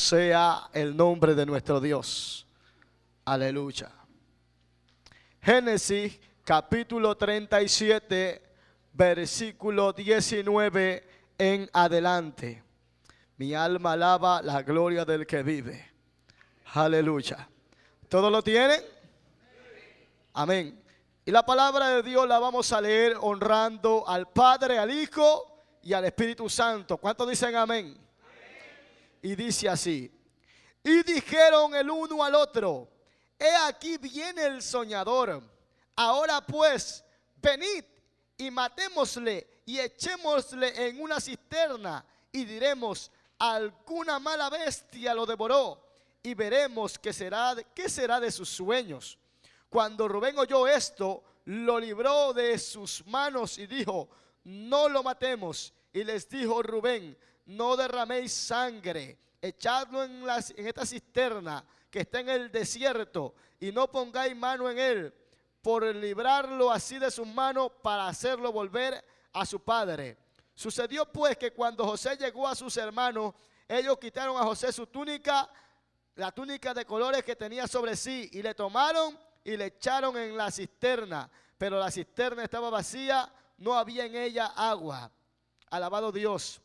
sea el nombre de nuestro Dios. Aleluya. Génesis capítulo 37, versículo 19 en adelante. Mi alma alaba la gloria del que vive. Aleluya. ¿Todo lo tienen? Amén. Y la palabra de Dios la vamos a leer honrando al Padre, al Hijo y al Espíritu Santo. ¿Cuántos dicen amén? Amén. Y dice así: y dijeron el uno al otro: he aquí viene el soñador. Ahora pues, venid y matémosle y echémosle en una cisterna y diremos: alguna mala bestia lo devoró, y veremos qué será de sus sueños. Cuando Rubén oyó esto, lo libró de sus manos y dijo: no lo matemos. Y les dijo Rubén: no derraméis sangre, echadlo en esta cisterna que está en el desierto, y no pongáis mano en él, por librarlo así de sus manos, para hacerlo volver a su padre. Sucedió pues que cuando José llegó a sus hermanos, ellos quitaron a José su túnica, la túnica de colores que tenía sobre sí, y le tomaron y le echaron en la cisterna. Pero la cisterna estaba vacía, no había en ella agua. Alabado Dios.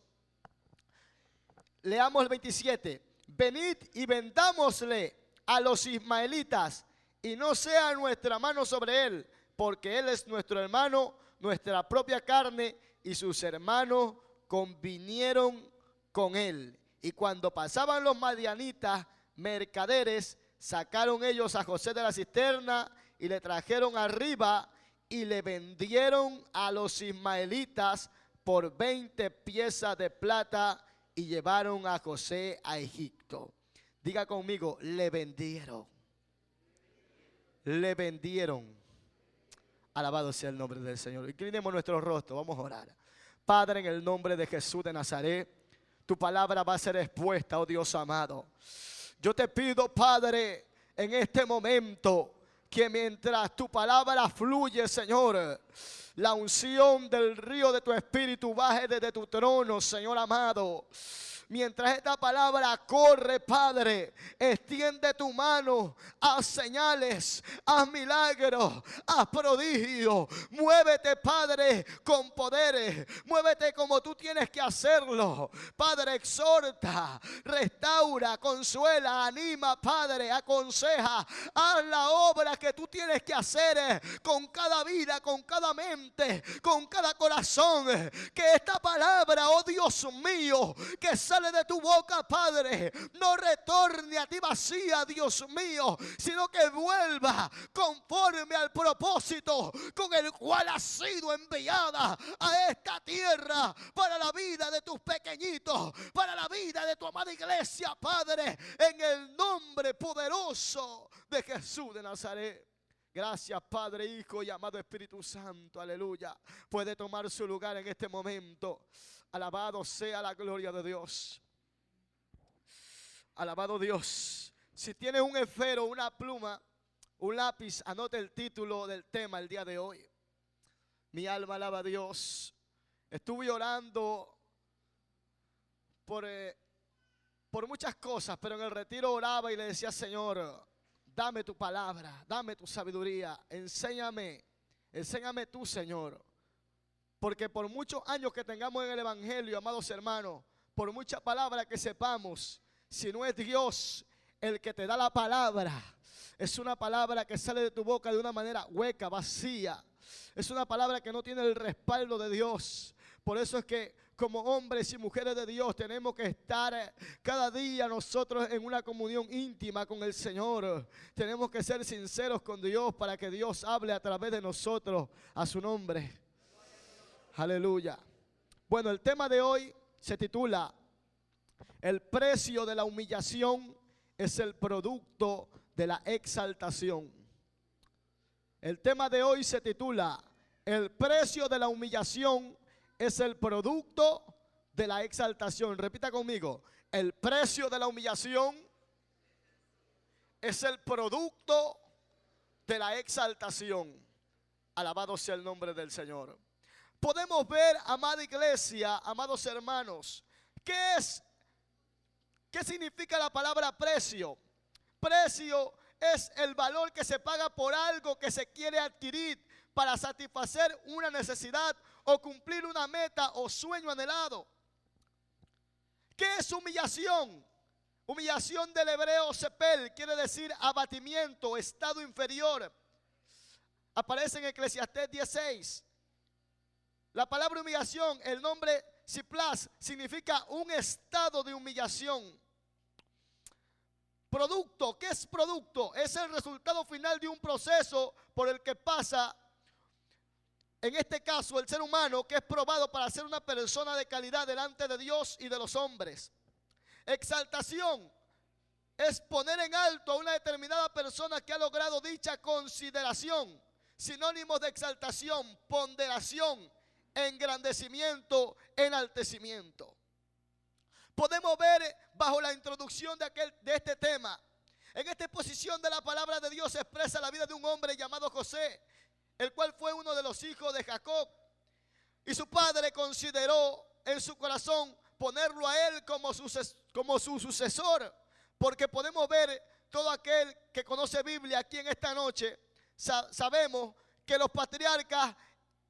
Leamos el 27. Venid y vendámosle a los ismaelitas, y no sea nuestra mano sobre él, porque él es nuestro hermano, nuestra propia carne, y sus hermanos convinieron con él. Y cuando pasaban los madianitas, mercaderes, sacaron ellos a José de la cisterna y le trajeron arriba y le vendieron a los ismaelitas por 20 piezas de plata, y llevaron a José a Egipto. Diga conmigo: le vendieron. Le vendieron. Alabado sea el nombre del Señor. Inclinemos nuestro rostro, vamos a orar. Padre, en el nombre de Jesús de Nazaret, tu palabra va a ser expuesta, oh Dios amado. Yo te pido, Padre, en este momento, que mientras tu palabra fluye, Señor, la unción del río de tu espíritu baje desde tu trono, Señor amado. Mientras esta palabra corre, Padre, extiende tu mano, haz señales, haz milagros, haz prodigios. Muévete, Padre, con poderes. Muévete como tú tienes que hacerlo. Padre, exhorta, restaura, consuela, anima, Padre, aconseja. Haz la obra que tú tienes que hacer con cada vida, con cada mente, con cada corazón. Que esta palabra, oh Dios mío, que sale de tu boca, Padre, no retorne a ti vacía, Dios mío, sino que vuelva conforme al propósito con el cual ha sido enviada a esta tierra, para la vida de tus pequeñitos, para la vida de tu amada iglesia, Padre, en el nombre poderoso de Jesús de Nazaret. Gracias, Padre, Hijo y amado Espíritu Santo. Aleluya. Puede tomar su lugar en este momento. Alabado sea la gloria de Dios. Alabado Dios. Si tienes un esfero, una pluma, un lápiz, anote el título del tema el día de hoy. Mi alma alaba a Dios. Estuve orando por muchas cosas, pero en el retiro oraba y le decía: Señor, dame tu palabra, dame tu sabiduría, enséñame tú, Señor. Porque por muchos años que tengamos en el evangelio, amados hermanos, por mucha palabra que sepamos, si no es Dios el que te da la palabra, es una palabra que sale de tu boca de una manera hueca, vacía. Es una palabra que no tiene el respaldo de Dios. Por eso es que como hombres y mujeres de Dios tenemos que estar cada día nosotros en una comunión íntima con el Señor. Tenemos que ser sinceros con Dios para que Dios hable a través de nosotros a su nombre. Aleluya. Bueno, el tema de hoy se titula: el precio de la humillación es el producto de la exaltación. El tema de hoy se titula: el precio de la humillación es el producto de la exaltación. Repita conmigo: el precio de la humillación es el producto de la exaltación. Alabado sea el nombre del Señor. Podemos ver, amada iglesia, amados hermanos, ¿qué es ¿Qué significa la palabra precio? Precio es el valor que se paga por algo que se quiere adquirir para satisfacer una necesidad o cumplir una meta o sueño anhelado. ¿Qué es humillación? Humillación del hebreo sepel quiere decir abatimiento, estado inferior. Aparece en Eclesiastés 10:6. La palabra humillación, el nombre Ciplas, significa un estado de humillación. Producto, ¿qué es producto? Es el resultado final de un proceso por el que pasa, en este caso, el ser humano, que es probado para ser una persona de calidad delante de Dios y de los hombres. Exaltación es poner en alto a una determinada persona que ha logrado dicha consideración. Sinónimos de exaltación: ponderación, engrandecimiento, enaltecimiento. Podemos ver bajo la introducción de este tema, en esta exposición de la palabra de Dios se expresa la vida de un hombre llamado José, el cual fue uno de los hijos de Jacob. Y su padre consideró en su corazón ponerlo a él como su sucesor, porque podemos ver, todo aquel que conoce Biblia aquí en esta noche, sabemos que los patriarcas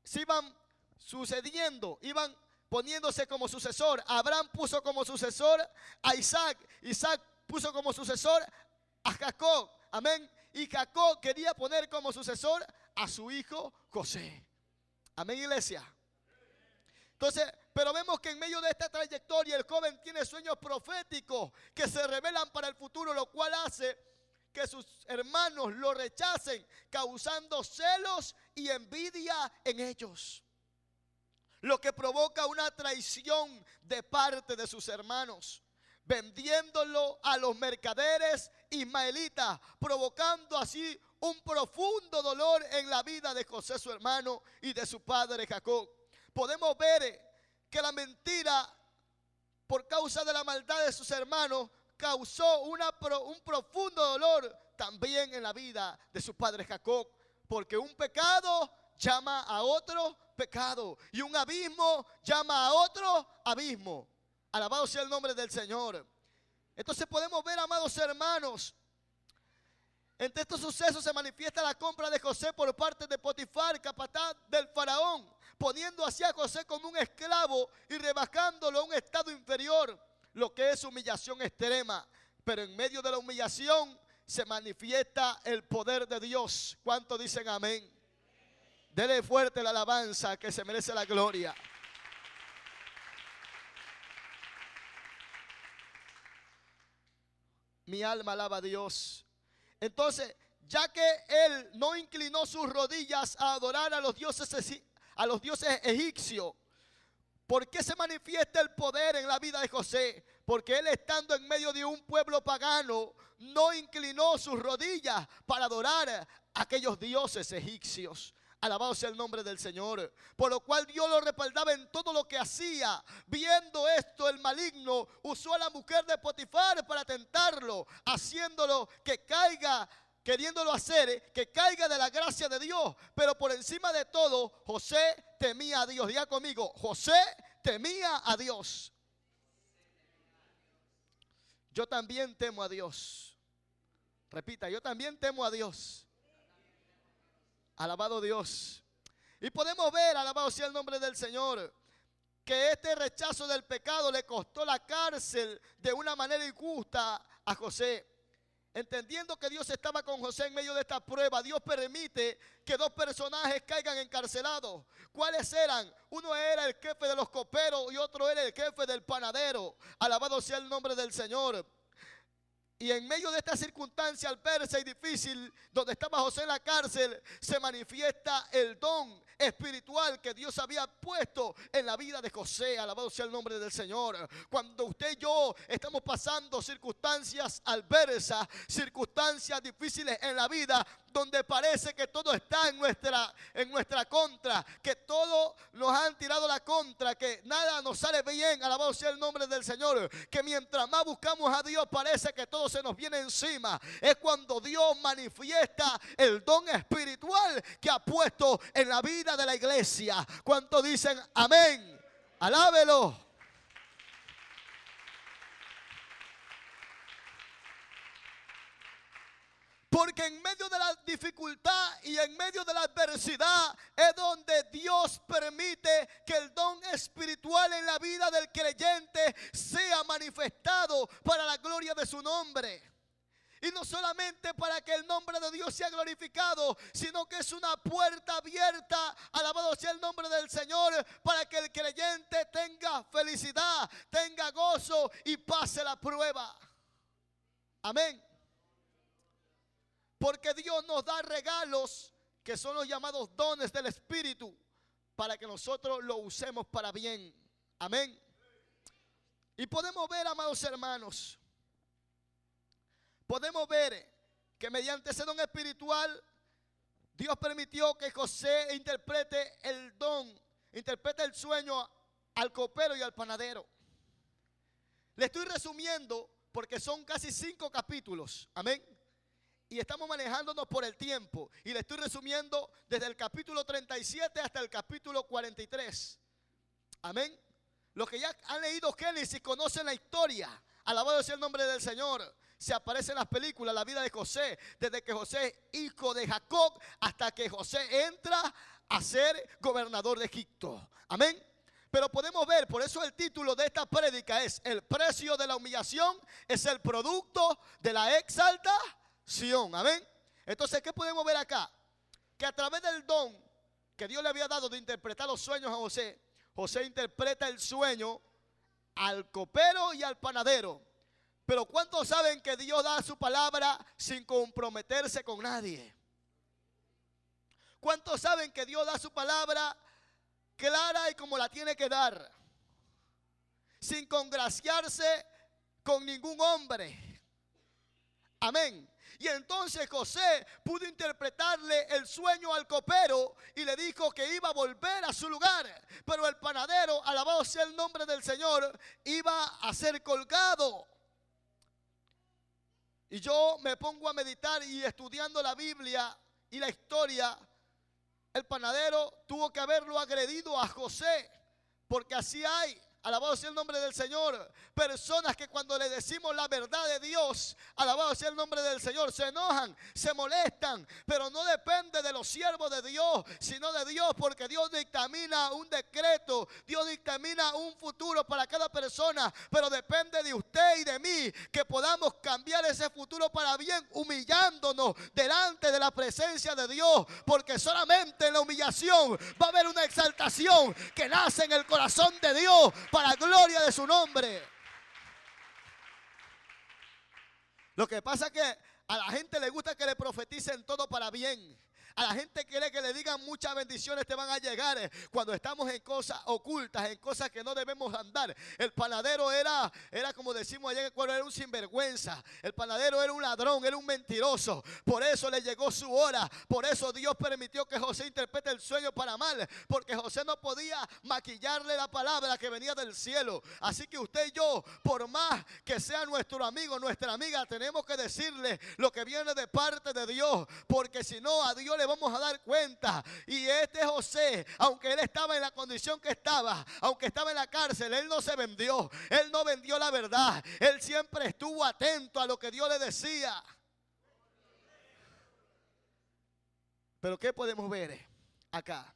se iban sucediendo, iban poniéndose como sucesor. Abraham puso como sucesor a Isaac. Isaac puso como sucesor a Jacob. Amén. Y Jacob quería poner como sucesor a su hijo José. Amén, iglesia. Entonces, pero vemos que en medio de esta trayectoria el joven tiene sueños proféticos que se revelan para el futuro, lo cual hace que sus hermanos lo rechacen, causando celos y envidia en ellos, lo que provoca una traición de parte de sus hermanos, vendiéndolo a los mercaderes ismaelitas, provocando así un profundo dolor en la vida de José, su hermano, y de su padre Jacob. Podemos ver que la mentira, por causa de la maldad de sus hermanos, causó un profundo dolor también en la vida de su padre Jacob, porque un pecado llama a otro pecado y un abismo llama a otro abismo. Alabado sea el nombre del Señor. Entonces podemos ver, amados hermanos, entre estos sucesos se manifiesta la compra de José por parte de Potifar, capataz del faraón, poniendo así a José como un esclavo y rebajándolo a un estado inferior, lo que es humillación extrema. Pero en medio de la humillación se manifiesta el poder de Dios. ¿Cuántos dicen amén? Dele fuerte la alabanza, que se merece la gloria. Mi alma alaba a Dios. Entonces, ya que él no inclinó sus rodillas a adorar a los dioses egipcios, ¿por qué se manifiesta el poder en la vida de José? Porque él, estando en medio de un pueblo pagano, no inclinó sus rodillas para adorar a aquellos dioses egipcios. Alabado sea el nombre del Señor. Por lo cual Dios lo respaldaba en todo lo que hacía. Viendo esto, el maligno usó a la mujer de Potifar para tentarlo, haciéndolo que caiga, queriéndolo hacer que caiga de la gracia de Dios. Pero por encima de todo, José temía a Dios. Diga conmigo, José temía a Dios. Yo también temo a Dios. Repita, yo también temo a Dios. Alabado Dios. Y podemos ver, alabado sea el nombre del Señor, que este rechazo del pecado le costó la cárcel de una manera injusta a José. Entendiendo que Dios estaba con José en medio de esta prueba, Dios permite que dos personajes caigan encarcelados. ¿Cuáles eran? Uno era el jefe de los coperos y otro era el jefe del panadero. Alabado sea el nombre del Señor. Y en medio de esta circunstancia adversa y difícil, donde estaba José en la cárcel, se manifiesta el don espiritual que Dios había puesto en la vida de José. Alabado sea el nombre del Señor. Cuando usted y yo estamos pasando circunstancias adversas, circunstancias difíciles en la vida, donde parece que todo está en nuestra contra, que todo nos han tirado la contra, que nada nos sale bien, alabado sea el nombre del Señor, que mientras más buscamos a Dios parece que todo se nos viene encima. Es cuando Dios manifiesta el don espiritual que ha puesto en la vida de la iglesia. ¿Cuántos dicen amén? Alábelo. Porque en medio de la dificultad y en medio de la adversidad es donde Dios permite que el don espiritual en la vida del creyente sea manifestado para la gloria de su nombre. Y no solamente para que el nombre de Dios sea glorificado, sino que es una puerta abierta, alabado sea el nombre del Señor, para que el creyente tenga felicidad, tenga gozo y pase la prueba. Amén. Porque Dios nos da regalos que son los llamados dones del Espíritu, para que nosotros lo usemos para bien. Amén. Y podemos ver, amados hermanos, podemos ver que mediante ese don espiritual Dios permitió que José interprete el don, interprete el sueño al copero y al panadero. Le estoy resumiendo porque son casi 5 capítulos. Amén. Y estamos manejándonos por el tiempo. Y le estoy resumiendo desde el capítulo 37 hasta el capítulo 43. Amén. Los que ya han leído Génesis conocen la historia. Alabado sea el nombre del Señor. Se aparece en las películas la vida de José, desde que José es hijo de Jacob hasta que José entra a ser gobernador de Egipto. Amén. Pero podemos ver, por eso el título de esta prédica es: el precio de la humillación es el producto de la exaltación. Amén. Entonces, ¿qué podemos ver acá? Que a través del don que Dios le había dado de interpretar los sueños a José, José interpreta el sueño al copero y al panadero. Pero ¿cuántos saben que Dios da su palabra sin comprometerse con nadie? ¿Cuántos saben que Dios da su palabra clara y como la tiene que dar? Sin congraciarse con ningún hombre. Amén. Y entonces José pudo interpretarle el sueño al copero y le dijo que iba a volver a su lugar. Pero el panadero, alabado sea el nombre del Señor, iba a ser colgado. Y yo me pongo a meditar y estudiando la Biblia y la historia, el panadero tuvo que haberlo agredido a José, porque así hay, alabado sea el nombre del Señor, personas que cuando le decimos la verdad de Dios, alabado sea el nombre del Señor, se enojan, se molestan, pero no depende de los siervos de Dios, sino de Dios, porque Dios dictamina un decreto, Dios dictamina un futuro para cada persona, pero depende de usted y de mí que podamos cambiar ese futuro para bien, humillándonos delante de la presencia de Dios, porque solamente en la humillación va a haber una exaltación que nace en el corazón de Dios para gloria de su nombre. Lo que pasa es que a la gente le gusta que le profeticen todo para bien. A la gente quiere que le digan muchas bendiciones te van a llegar cuando estamos en cosas ocultas, en cosas que no debemos andar. El panadero era como decimos allá en el pueblo, era un sinvergüenza. El panadero era un ladrón, era un mentiroso. Por eso le llegó su hora. Por eso Dios permitió que José interprete el sueño para mal, porque José no podía maquillarle la palabra que venía del cielo. Así que usted y yo, por más que sea nuestro amigo, nuestra amiga, tenemos que decirle lo que viene de parte de Dios, porque si no, a Dios le vamos a dar cuenta. Y este José, aunque él estaba en la condición que estaba, aunque estaba en la cárcel, él no se vendió, él no vendió la verdad, él siempre estuvo atento a lo que Dios le decía. Pero ¿qué podemos ver acá?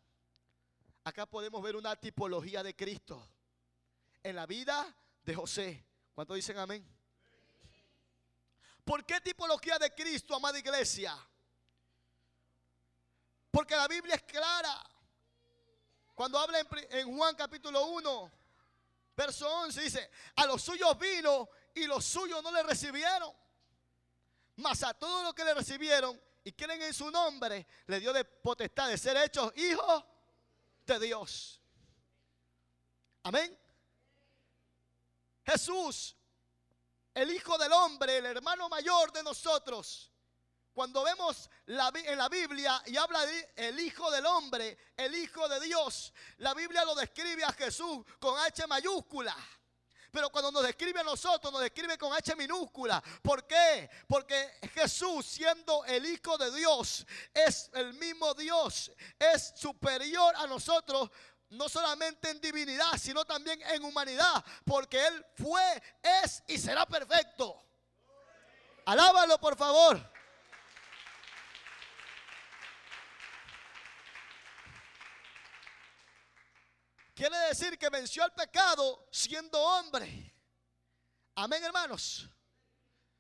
Acá podemos ver una tipología de Cristo en la vida de José. ¿Cuántos dicen amén? ¿Por qué tipología de Cristo, amada iglesia? Porque la Biblia es clara. Cuando habla en Juan capítulo 1, verso 11, dice: a los suyos vino y los suyos no le recibieron. Mas a todos los que le recibieron y creen en su nombre, le dio de potestad de ser hechos hijos de Dios. Amén. Jesús, el Hijo del Hombre, el hermano mayor de nosotros. Cuando vemos en la Biblia y habla de el Hijo del Hombre, el Hijo de Dios, la Biblia lo describe a Jesús con H mayúscula. Pero cuando nos describe a nosotros, nos describe con H minúscula. ¿Por qué? Porque Jesús, siendo el Hijo de Dios, es el mismo Dios, es superior a nosotros, no solamente en divinidad, sino también en humanidad, porque Él fue, es y será perfecto. Alábalo, por favor. Quiere decir que venció al pecado siendo hombre. Amén, hermanos.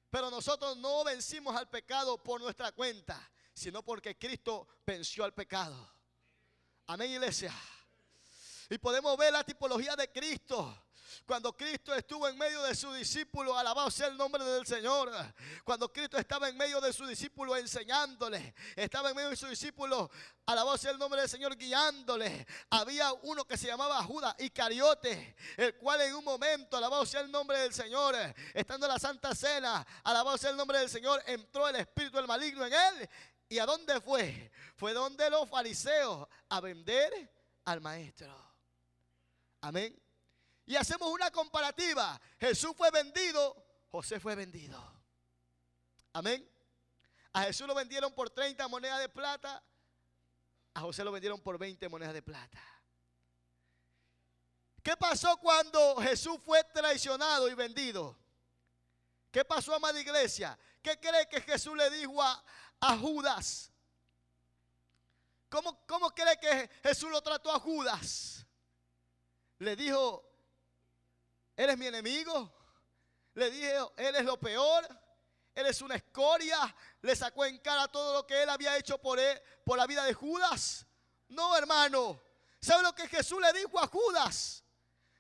Pero nosotros no vencimos al pecado por nuestra cuenta, sino porque Cristo venció al pecado. Amén, iglesia. Y podemos ver la tipología de Cristo. Cuando Cristo estuvo en medio de sus discípulos, alabado sea el nombre del Señor. Cuando Cristo estaba en medio de sus discípulos enseñándoles, estaba en medio de sus discípulos, alabado sea el nombre del Señor, guiándoles. Había uno que se llamaba Judas Iscariote, el cual en un momento, alabado sea el nombre del Señor, estando en la Santa Cena, alabado sea el nombre del Señor, entró el espíritu del maligno en él. ¿Y a dónde fue? Fue donde los fariseos a vender al maestro. Amén. Y hacemos una comparativa. Jesús fue vendido, José fue vendido. Amén. A Jesús lo vendieron por 30 monedas de plata. A José lo vendieron por 20 monedas de plata. ¿Qué pasó cuando Jesús fue traicionado y vendido? ¿Qué pasó, amada iglesia? ¿Qué cree que Jesús le dijo a Judas? ¿Cómo cree que Jesús lo trató a Judas? Le dijo: ¿eres mi enemigo? Le dijo: eres lo peor, eres una escoria. Le sacó en cara todo lo que él había hecho por la vida de Judas. No, hermano. ¿Sabe lo que Jesús le dijo a Judas?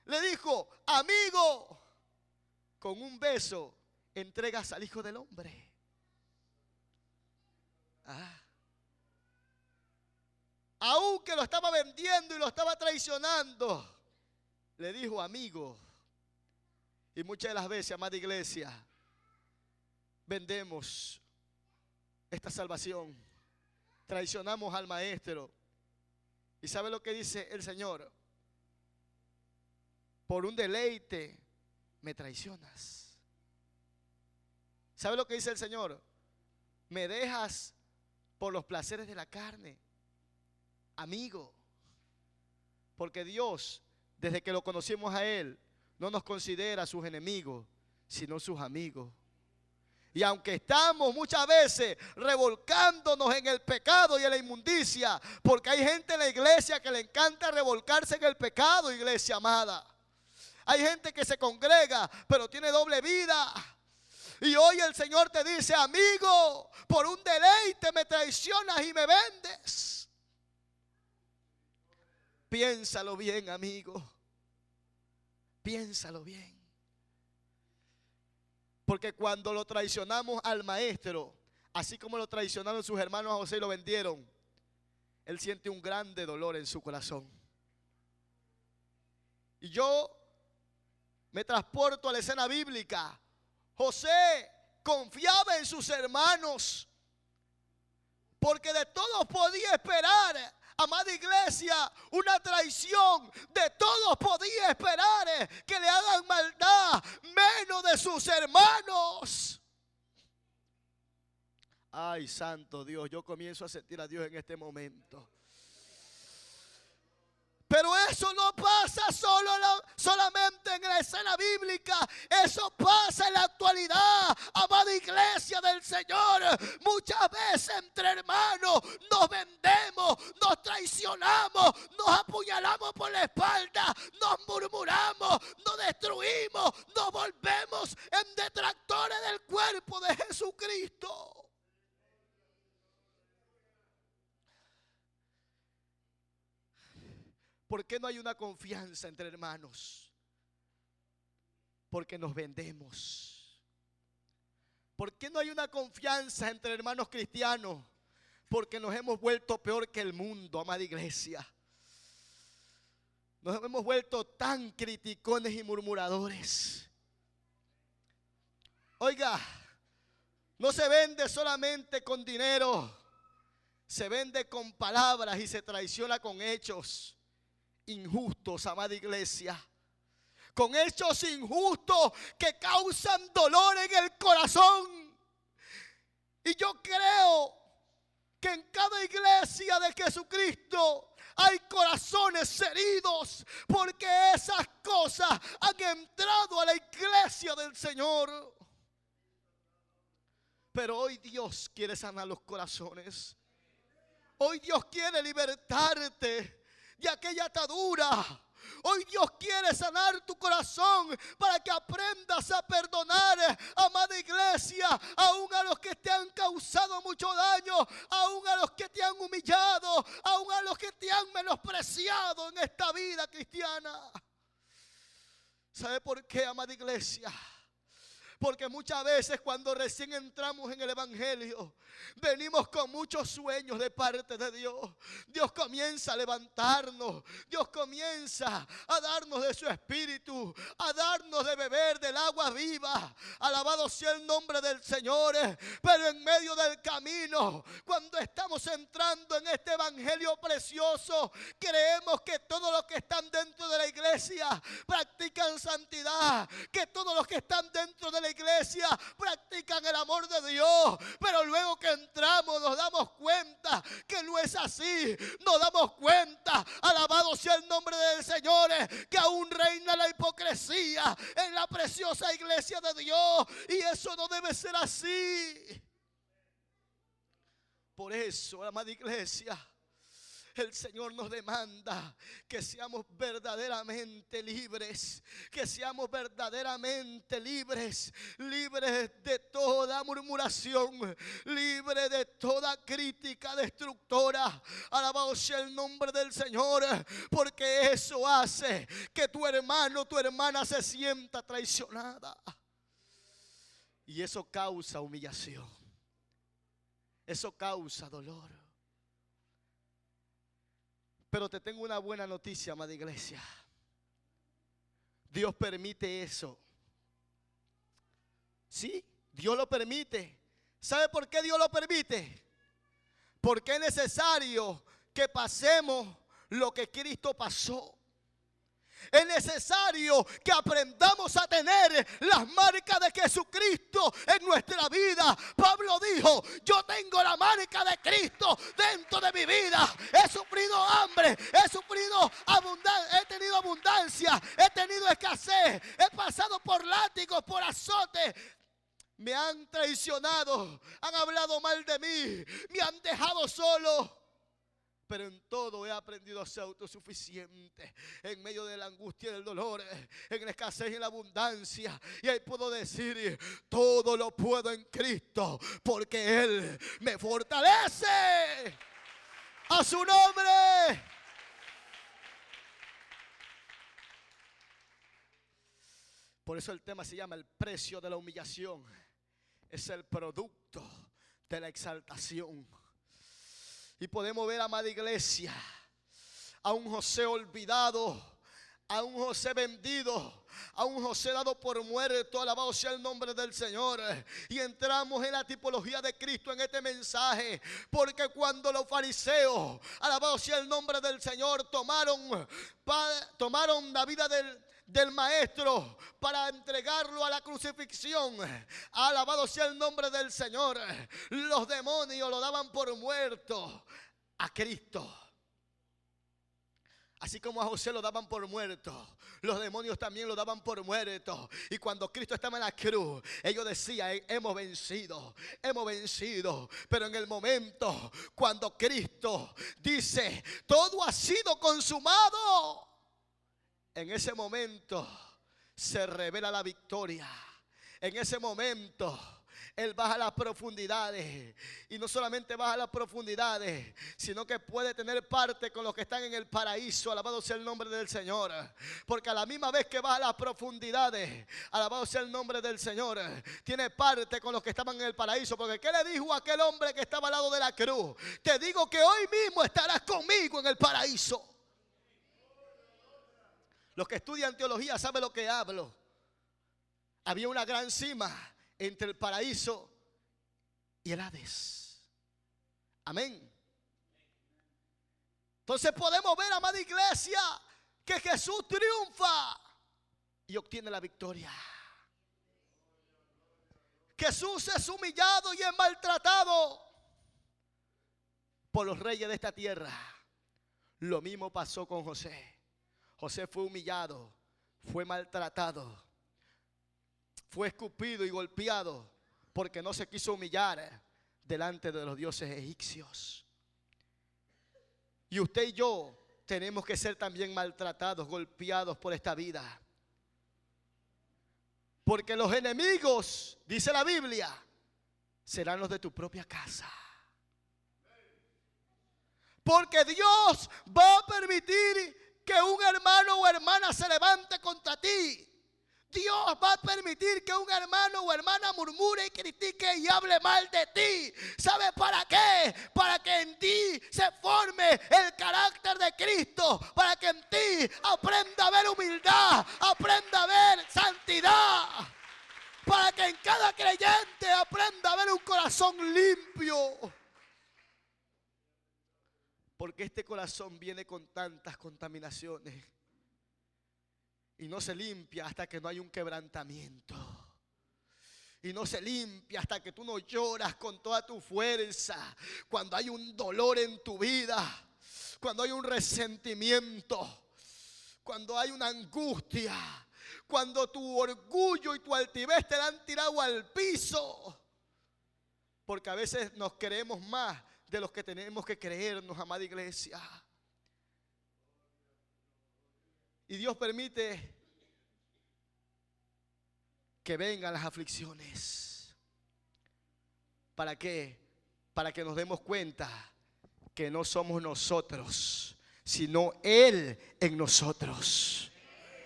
Le dijo: amigo, con un beso entregas al Hijo del Hombre. Aunque lo estaba vendiendo y lo estaba traicionando, le dijo: amigo. Y muchas de las veces, amada iglesia, vendemos esta salvación, traicionamos al maestro. ¿Y sabe lo que dice el Señor? Por un deleite me traicionas. ¿Sabe lo que dice el Señor? Me dejas por los placeres de la carne. Amigo, porque Dios, desde que lo conocimos a Él, no nos considera sus enemigos, sino sus amigos. Y aunque estamos muchas veces revolcándonos en el pecado y en la inmundicia, porque hay gente en la iglesia que le encanta revolcarse en el pecado, iglesia amada. Hay gente que se congrega, pero tiene doble vida. Y hoy el Señor te dice: amigo, por un deleite me traicionas y me vendes. Piénsalo bien, amigo. Piénsalo bien. Porque cuando lo traicionamos al maestro, así como lo traicionaron sus hermanos a José y lo vendieron, él siente un grande dolor en su corazón. Y yo me transporto a la escena bíblica. José confiaba en sus hermanos, porque de todos podía esperar, amada iglesia, una traición. De todos podía esperar que le hagan maldad, menos de sus hermanos. Ay, santo Dios, yo comienzo a sentir a Dios en este momento. Pero eso no pasa solamente en la escena bíblica. Eso pasa en la actualidad, amada iglesia del Señor. Muchas veces entre hermanos nos vendemos, nos traicionamos, nos apuñalamos por la espalda, nos murmuramos, nos destruimos, nos volvemos en detractores del cuerpo de Jesucristo. ¿Por qué no hay una confianza entre hermanos? Porque nos vendemos. ¿Por qué no hay una confianza entre hermanos cristianos? Porque nos hemos vuelto peor que el mundo, amada iglesia. Nos hemos vuelto tan criticones y murmuradores. Oiga, no se vende solamente con dinero, se vende con palabras y se traiciona con hechos injustos, amada iglesia. Con hechos injustos que causan dolor en el corazón. Y yo creo que en cada iglesia de Jesucristo hay corazones heridos, porque esas cosas han entrado a la iglesia del Señor. Pero hoy Dios quiere sanar los corazones. Hoy Dios quiere libertarte de aquella atadura. Hoy Dios quiere sanar tu corazón para que aprendas a perdonar, amada iglesia, aún a los que te han causado mucho daño, aún a los que te han humillado, aún a los que te han menospreciado en esta vida cristiana. ¿Sabe por qué, amada iglesia? Porque muchas veces cuando recién entramos en el evangelio, venimos con muchos sueños de parte de Dios. Dios comienza a levantarnos. Dios comienza a darnos de su espíritu, a darnos de beber del agua viva. Alabado sea el nombre del Señor. Pero en medio del camino, cuando estamos entrando en este evangelio precioso, creemos que todos los que están dentro de la iglesia practican santidad, que todos los que están dentro de la iglesia practican el amor de Dios. Pero luego que entramos nos damos cuenta que no es así. Nos damos cuenta, alabado sea el nombre del Señor, que aún reina la hipocresía en la preciosa iglesia de Dios, y eso no debe ser así. Por eso, amada iglesia, el Señor nos demanda que seamos verdaderamente libres, que seamos verdaderamente libres, libres de toda murmuración, libres de toda crítica destructora. Alabado sea el nombre del Señor, porque eso hace que tu hermano, tu hermana se sienta traicionada. Y eso causa humillación, eso causa dolor. Pero te tengo una buena noticia, amada iglesia. Dios permite eso. Sí, Dios lo permite. ¿Sabe por qué Dios lo permite? Porque es necesario que pasemos lo que Cristo pasó. Es necesario que aprendamos a tener las marcas de Jesucristo en nuestra vida. Pablo dijo: yo tengo la marca de Cristo dentro de mi vida. He sufrido hambre, he sufrido abundancia, he tenido abundancia, he tenido escasez, he pasado por látigos, por azotes. Me han traicionado, han hablado mal de mí, me han dejado solo. Pero en todo he aprendido a ser autosuficiente. En medio de la angustia y del dolor, en la escasez y en la abundancia. Y ahí puedo decir: todo lo puedo en Cristo, porque Él me fortalece. A su nombre. Por eso el tema se llama el precio de la humillación. Es el producto de la exaltación. Y podemos ver, amada iglesia, a un José olvidado, a un José vendido, a un José dado por muerto. Alabado sea el nombre del Señor. Y entramos en la tipología de Cristo en este mensaje, porque cuando los fariseos, alabado sea el nombre del Señor, tomaron la vida del maestro para entregarlo a la crucifixión, alabado sea el nombre del Señor, los demonios lo daban por muerto a Cristo. Así como a José lo daban por muerto, los demonios también lo daban por muerto. Y cuando Cristo estaba en la cruz, ellos decían: hemos vencido, hemos vencido. Pero en el momento cuando Cristo dice: todo ha sido consumado, en ese momento se revela la victoria. En ese momento Él baja a las profundidades. Y no solamente baja a las profundidades, sino que puede tener parte con los que están en el paraíso. Alabado sea el nombre del Señor. Porque a la misma vez que baja a las profundidades, alabado sea el nombre del Señor, tiene parte con los que estaban en el paraíso. Porque ¿qué le dijo a aquel hombre que estaba al lado de la cruz? Te digo que hoy mismo estarás conmigo en el paraíso. Los que estudian teología saben lo que hablo. Había una gran cima entre el paraíso y el Hades. Amén. Entonces podemos ver, amada iglesia, que Jesús triunfa y obtiene la victoria. Jesús es humillado y es maltratado por los reyes de esta tierra. Lo mismo pasó con José. José fue humillado, fue maltratado, fue escupido y golpeado porque no se quiso humillar delante de los dioses egipcios. Y usted y yo tenemos que ser también maltratados, golpeados por esta vida. Porque los enemigos, dice la Biblia, serán los de tu propia casa. Porque Dios va a permitir que un hermano o hermana se levante contra ti. Dios va a permitir que un hermano o hermana murmure y critique y hable mal de ti. ¿Sabe para qué? Para que en ti se forme el carácter de Cristo. Para que en ti aprenda a ver humildad, aprenda a ver santidad. Para que en cada creyente aprenda a ver un corazón limpio. Porque este corazón viene con tantas contaminaciones y no se limpia hasta que no hay un quebrantamiento. Y no se limpia hasta que tú no lloras con toda tu fuerza. Cuando hay un dolor en tu vida, cuando hay un resentimiento, cuando hay una angustia, cuando tu orgullo y tu altivez te la han tirado al piso. Porque a veces nos creemos más de los que tenemos que creernos, amada iglesia. Y Dios permite que vengan las aflicciones. ¿Para qué? Para que nos demos cuenta que no somos nosotros, sino Él en nosotros.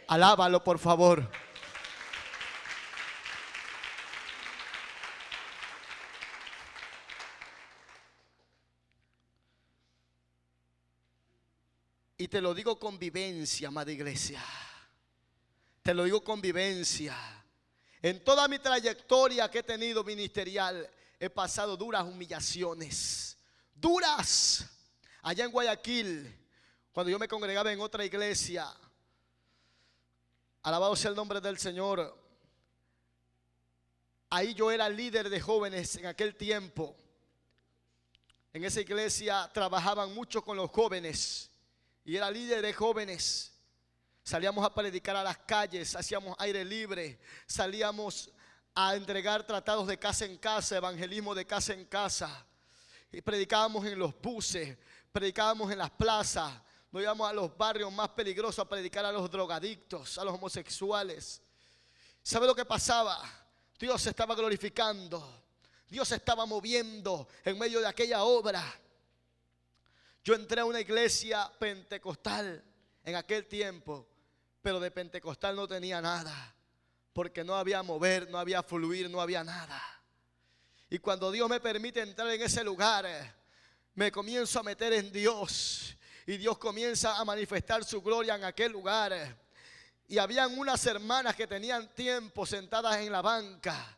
Alábalo, por favor. Y te lo digo con vivencia, amada iglesia. Te lo digo con vivencia. En toda mi trayectoria que he tenido ministerial, he pasado duras humillaciones. Duras. Allá en Guayaquil, cuando yo me congregaba en otra iglesia, alabado sea el nombre del Señor. Ahí yo era líder de jóvenes en aquel tiempo. En esa iglesia trabajaban mucho con los jóvenes. Y era líder de jóvenes. Salíamos a predicar a las calles, hacíamos aire libre, salíamos a entregar tratados de casa en casa, evangelismo de casa en casa. Y predicábamos en los buses, predicábamos en las plazas, nos íbamos a los barrios más peligrosos a predicar a los drogadictos, a los homosexuales. ¿Sabe lo que pasaba? Dios se estaba glorificando, Dios se estaba moviendo en medio de aquella obra. Yo entré a una iglesia pentecostal en aquel tiempo, pero de pentecostal no tenía nada, porque no había mover, no había fluir, no había nada. Y cuando Dios me permite entrar en ese lugar, me comienzo a meter en Dios, y Dios comienza a manifestar su gloria en aquel lugar. Y habían unas hermanas que tenían tiempo sentadas en la banca.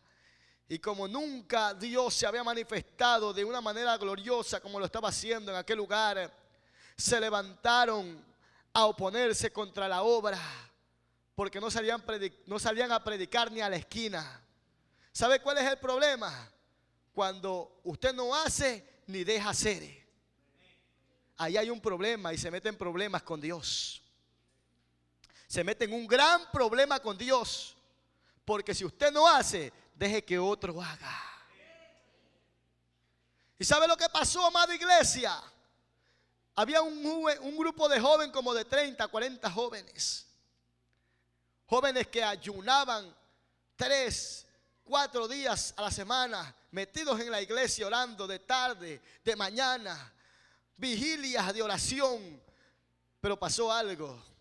Y como nunca Dios se había manifestado de una manera gloriosa como lo estaba haciendo en aquel lugar, se levantaron a oponerse contra la obra, porque no salían a predicar ni a la esquina. ¿Sabe cuál es el problema? Cuando usted no hace ni deja hacer. Ahí hay un problema y se meten problemas con Dios. Se mete en un gran problema con Dios, porque si usted no hace, deje que otro haga. ¿Y sabe lo que pasó, amada iglesia? Había un grupo de jóvenes, como de 30, 40 jóvenes. Jóvenes que ayunaban 3, 4 días a la semana, metidos en la iglesia orando de tarde, de mañana, vigilias de oración. Pero pasó algo.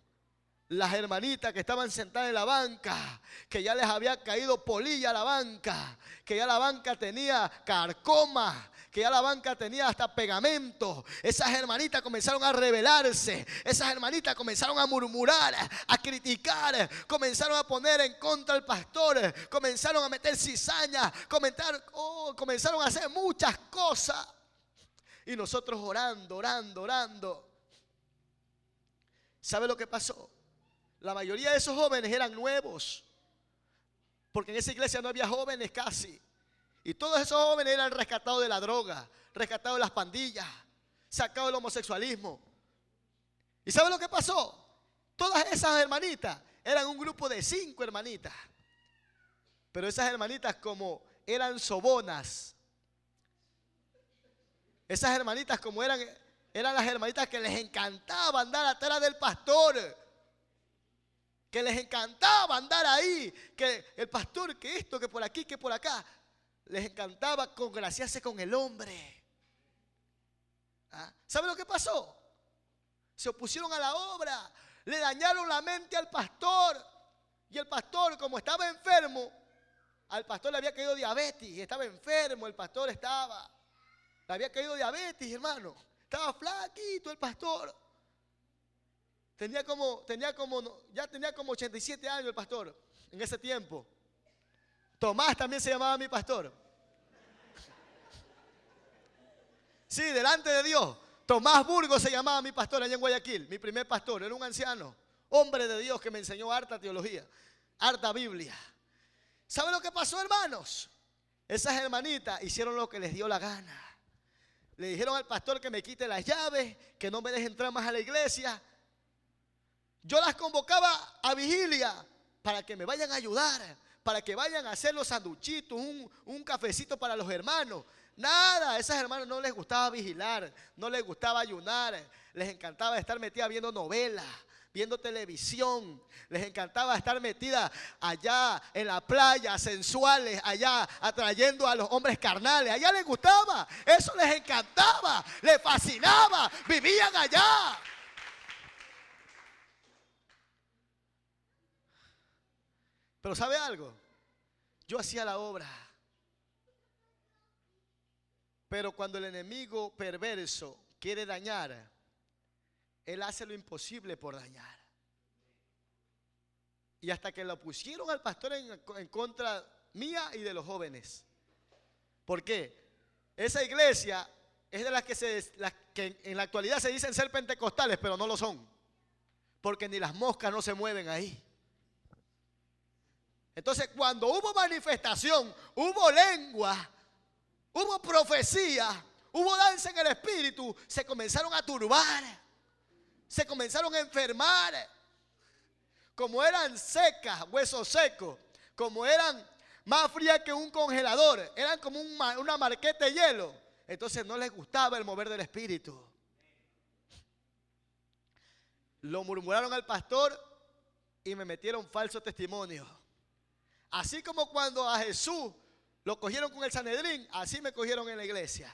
Las hermanitas que estaban sentadas en la banca, que ya les había caído polilla a la banca, que ya la banca tenía carcoma, que ya la banca tenía hasta pegamento. Esas hermanitas comenzaron a rebelarse, esas hermanitas comenzaron a murmurar, a criticar, comenzaron a poner en contra al pastor, comenzaron a meter cizaña, comenzaron a hacer muchas cosas. Y nosotros orando. ¿Sabe lo que pasó? La mayoría de esos jóvenes eran nuevos, porque en esa iglesia no había jóvenes casi. Y todos esos jóvenes eran rescatados de la droga, rescatados de las pandillas, sacados del homosexualismo. ¿Y sabe lo que pasó? Todas esas hermanitas eran un grupo de 5 hermanitas. Pero esas hermanitas, como eran sobonas, esas hermanitas como eran Eran las hermanitas que les encantaba andar atrás del pastor. Que les encantaba andar ahí. Que el pastor, que esto, que por aquí, que por acá. Les encantaba congraciarse con el hombre. ¿Ah? ¿Sabe lo que pasó? Se opusieron a la obra. Le dañaron la mente al pastor. Y el pastor, como estaba enfermo, al pastor le había caído diabetes. Y estaba enfermo, el pastor estaba. Le había caído diabetes, hermano. Estaba flaquito el pastor. Ya tenía como 87 años el pastor en ese tiempo. Tomás también se llamaba mi pastor. Sí, delante de Dios. Tomás Burgos se llamaba mi pastor allá en Guayaquil. Mi primer pastor. Era un anciano, hombre de Dios que me enseñó harta teología, harta Biblia. ¿Saben lo que pasó, hermanos? Esas hermanitas hicieron lo que les dio la gana. Le dijeron al pastor que me quite las llaves, que no me deje entrar más a la iglesia. Yo las convocaba a vigilia para que me vayan a ayudar, para que vayan a hacer los sanduchitos, un cafecito para los hermanos. Nada, a esas hermanas no les gustaba vigilar, no les gustaba ayunar, les encantaba estar metidas viendo novelas, viendo televisión, les encantaba estar metidas allá en la playa, sensuales, allá atrayendo a los hombres carnales. Allá les gustaba, eso les encantaba, les fascinaba, vivían allá. Pero ¿sabe algo? Yo hacía la obra. Pero cuando el enemigo perverso quiere dañar, él hace lo imposible por dañar. Y hasta que lo pusieron al pastor en contra mía y de los jóvenes. ¿Por qué? Esa iglesia es de las que en la actualidad se dicen ser pentecostales, pero no lo son. Porque ni las moscas no se mueven ahí. Entonces, cuando hubo manifestación, hubo lengua, hubo profecía, hubo danza en el espíritu, se comenzaron a turbar, se comenzaron a enfermar. Como eran secas, huesos secos, como eran más frías que un congelador, eran como una marqueta de hielo. Entonces no les gustaba el mover del espíritu. Lo murmuraron al pastor y me metieron falso testimonio. Así como cuando a Jesús lo cogieron con el Sanedrín, así me cogieron en la iglesia.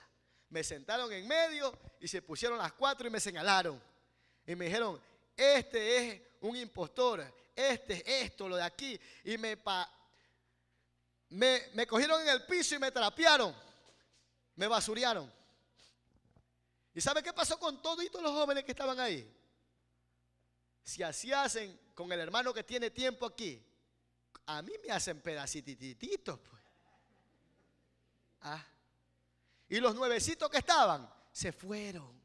Me sentaron en medio y se pusieron las cuatro y me señalaron. Y me dijeron, este es un impostor, este es esto, lo de aquí. Y me cogieron en el piso y me trapearon, me basurearon. ¿Y sabe qué pasó con todos los jóvenes que estaban ahí? Si así hacen con el hermano que tiene tiempo aquí, a mí me hacen pedacititos, pues. Y los nuevecitos que estaban se fueron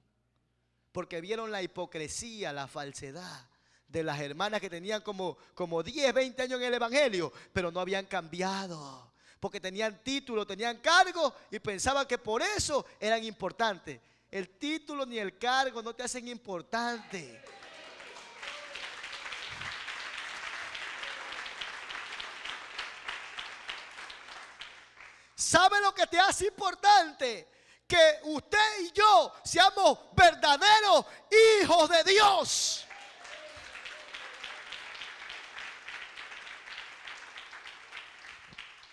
porque vieron la hipocresía, la falsedad de las hermanas que tenían como 10, 20 años en el evangelio, pero no habían cambiado porque tenían título, tenían cargo y pensaban que por eso eran importantes. El título ni el cargo no te hacen importante. ¿Sabe lo que te hace importante? Que usted y yo seamos verdaderos hijos de Dios.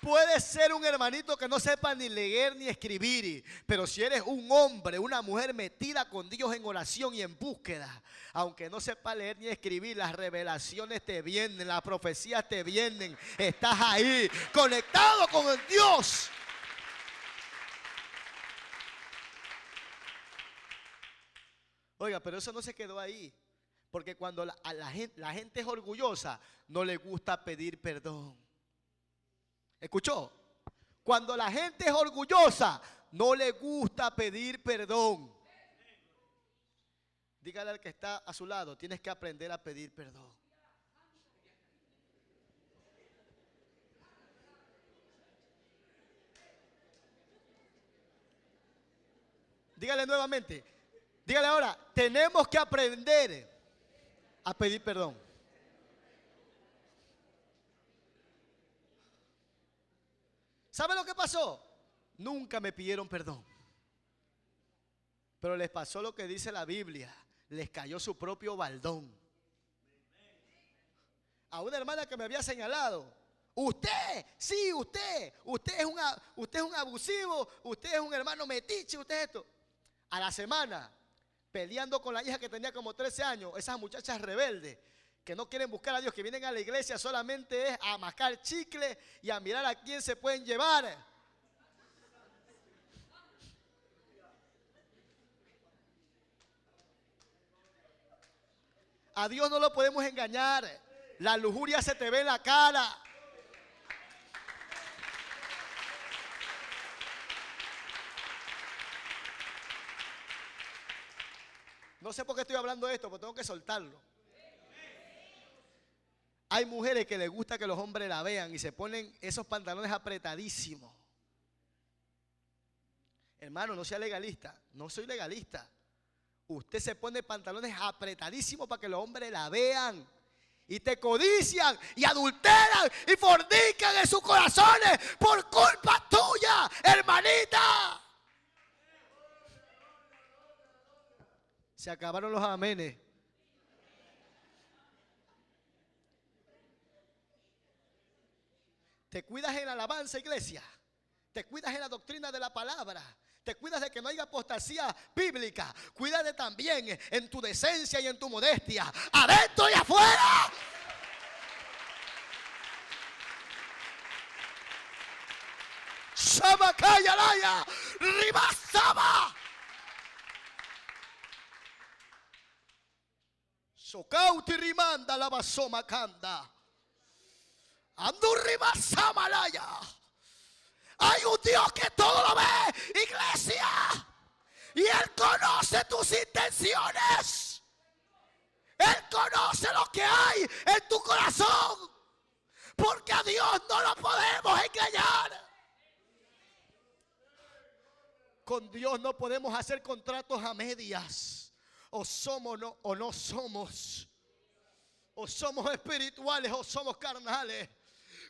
Puedes ser un hermanito que no sepa ni leer ni escribir, pero si eres un hombre, una mujer metida con Dios en oración y en búsqueda, aunque no sepa leer ni escribir, las revelaciones te vienen, las profecías te vienen, estás ahí, conectado con el Dios. Oiga, pero eso no se quedó ahí, porque cuando la gente es orgullosa, no le gusta pedir perdón. ¿Escuchó? Cuando la gente es orgullosa, no le gusta pedir perdón. Dígale al que está a su lado, tienes que aprender a pedir perdón. Dígale nuevamente, dígale ahora, tenemos que aprender a pedir perdón. ¿Sabe lo que pasó? Nunca me pidieron perdón. Pero les pasó lo que dice la Biblia. Les cayó su propio baldón. A una hermana que me había señalado: usted, sí, usted es un abusivo, usted es un hermano metiche, usted es esto. A la semana, peleando con la hija que tenía como 13 años, esas muchachas rebeldes que no quieren buscar a Dios, que vienen a la iglesia solamente es a mascar chicle y a mirar a quién se pueden llevar. A Dios no lo podemos engañar. La lujuria se te ve en la cara. No sé por qué estoy hablando de esto, pero tengo que soltarlo. Hay mujeres que les gusta que los hombres la vean y se ponen esos pantalones apretadísimos. Hermano, no sea legalista. No soy legalista. Usted se pone pantalones apretadísimos para que los hombres la vean. Y te codician y adulteran y fornican en sus corazones por culpa tuya, hermanita. Se acabaron los amenes. Te cuidas en la alabanza, iglesia. Te cuidas en la doctrina de la palabra. Te cuidas de que no haya apostasía bíblica. Cuídate también en tu decencia y en tu modestia, adentro y afuera. Shabakayalaya, Ribasaba. Sokauti rimanda la basoma kanda. Andurribasamalaya. Hay un Dios que todo lo ve, iglesia. Y Él conoce tus intenciones. Él conoce lo que hay en tu corazón. Porque a Dios no lo podemos engañar. Con Dios no podemos hacer contratos a medias. O somos o no somos. O somos espirituales o somos carnales.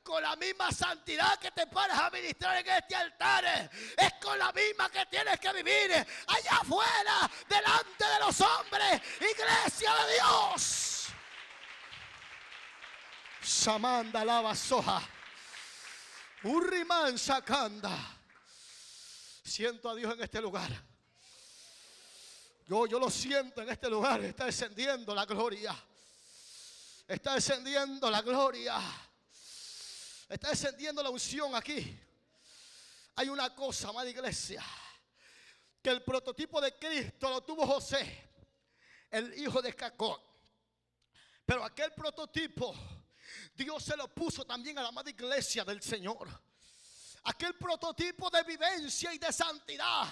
Con la misma santidad que te paras a ministrar en este altar, es con la misma que tienes que vivir allá afuera, delante de los hombres, iglesia de Dios. Samanda lava soja. Urriman sacanda. Siento a Dios en este lugar. Yo lo siento en este lugar. Está descendiendo la gloria. Está descendiendo la gloria. Está descendiendo la unción aquí. Hay una cosa, amada iglesia, que el prototipo de Cristo lo tuvo José, el hijo de Jacob. Pero aquel prototipo Dios se lo puso también a la amada iglesia del Señor. Aquel prototipo de vivencia y de santidad,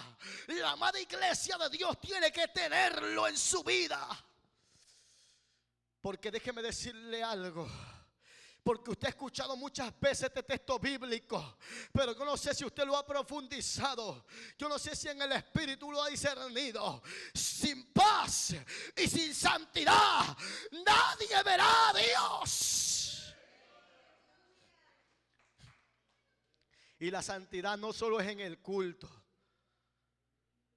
la amada iglesia de Dios tiene que tenerlo en su vida. Porque déjeme decirle algo. Porque usted ha escuchado muchas veces este texto bíblico, pero yo no sé si usted lo ha profundizado. Yo no sé si en el Espíritu lo ha discernido. Sin paz y sin santidad nadie verá a Dios. Y la santidad no solo es en el culto.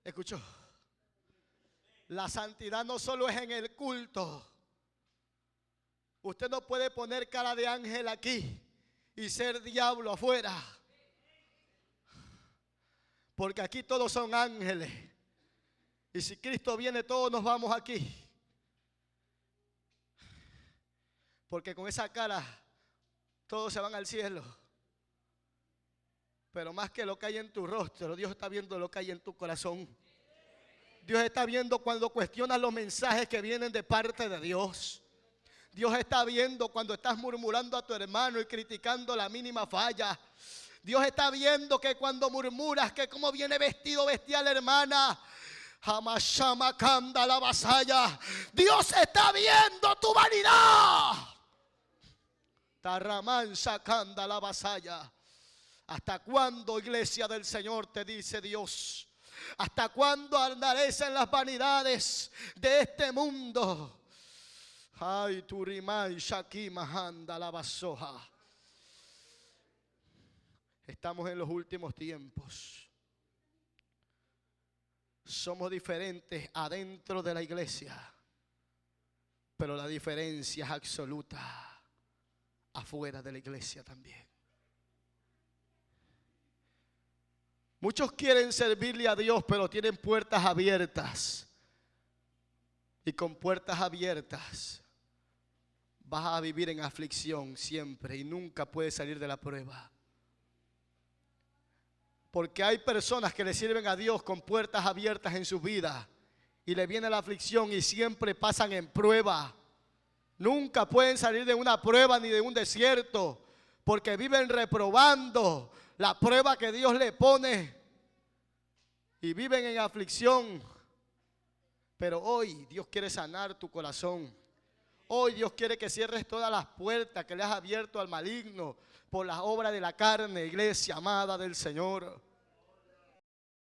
¿Escuchó? La santidad no solo es en el culto. Usted no puede poner cara de ángel aquí y ser diablo afuera. Porque aquí todos son ángeles. Y si Cristo viene, todos nos vamos aquí. Porque con esa cara todos se van al cielo. Pero más que lo que hay en tu rostro, Dios está viendo lo que hay en tu corazón. Dios está viendo cuando cuestionas los mensajes que vienen de parte de Dios. Dios está viendo cuando estás murmurando a tu hermano y criticando la mínima falla. Dios está viendo que cuando murmuras que cómo viene vestido, vestida la hermana. Hamashama kanda la vasalla. Dios está viendo tu vanidad. Tarramán sacanda la vasalla. ¿Hasta cuándo, iglesia del Señor, te dice Dios? ¿Hasta cuándo andaréis en las vanidades de este mundo? Ay, turimay, shaki, mahanda, la basoja. Estamos en los últimos tiempos. somos diferentes adentro de la iglesia, pero la diferencia es absoluta afuera de la iglesia también. Muchos quieren servirle a Dios, pero tienen puertas abiertas. Y con puertas abiertas vas a vivir en aflicción siempre y nunca puedes salir de la prueba. Porque hay personas que le sirven a Dios con puertas abiertas en sus vidas y le viene la aflicción y siempre pasan en prueba. Nunca pueden salir de una prueba ni de un desierto porque viven reprobando la prueba que Dios le pone y viven en aflicción. Pero hoy Dios quiere sanar tu corazón. Hoy Dios quiere que cierres todas las puertas que le has abierto al maligno por las obras de la carne, iglesia amada del Señor.